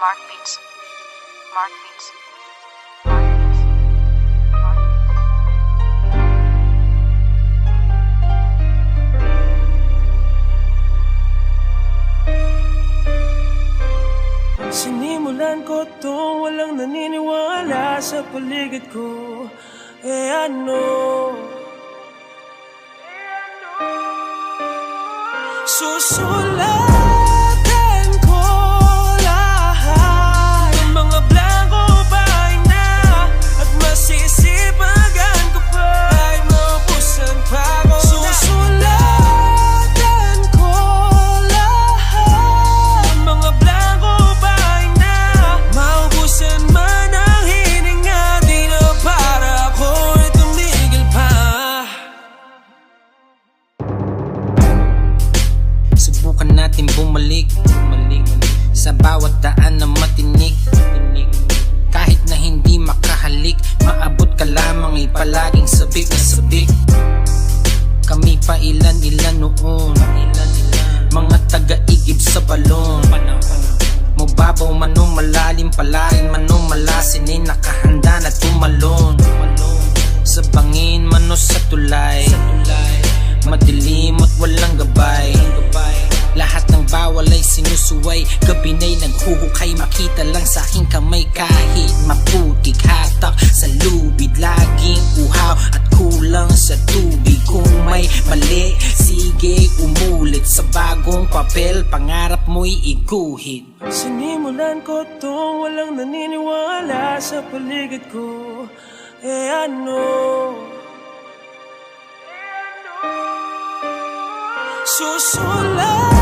Mark Beats. Mark Beats. Sinimulan ko to, walang naniniwala sa paligid ko. Ano? Susulatan ko lahat ng mga blanco bay na, at masisipagan ko pa ay maubusan pa ko. Susulatan ko lahat ng mga blanco bay na, maubusan man ang hininga, di na para ako'y tumigil pa. Subukan natin bumalik sa bawat daan na matinik. Kahit na hindi makahalik, maabot ka lamang ay palaging sabik na sabik. Kami pa ilan-ilan noon, mga taga-igib sa balon. Mababaw man o malalim, palarin man o malasin, ay nakahanda na tumalon. Sa bangin man o sa tulay, madilim at walang gabay. Lahat ng bawal ay sinusuway, gabi na'y naghuhukay. Makita lang sa aking kamay kahit maputik. Hatak sa lubid, laging uhaw at kulang sa tubig. Kung may mali, sige umulit sa bagong papel, pangarap mo'y iguhit. Sinimulan ko to, walang naniniwala sa paligid ko. Ano? Susulat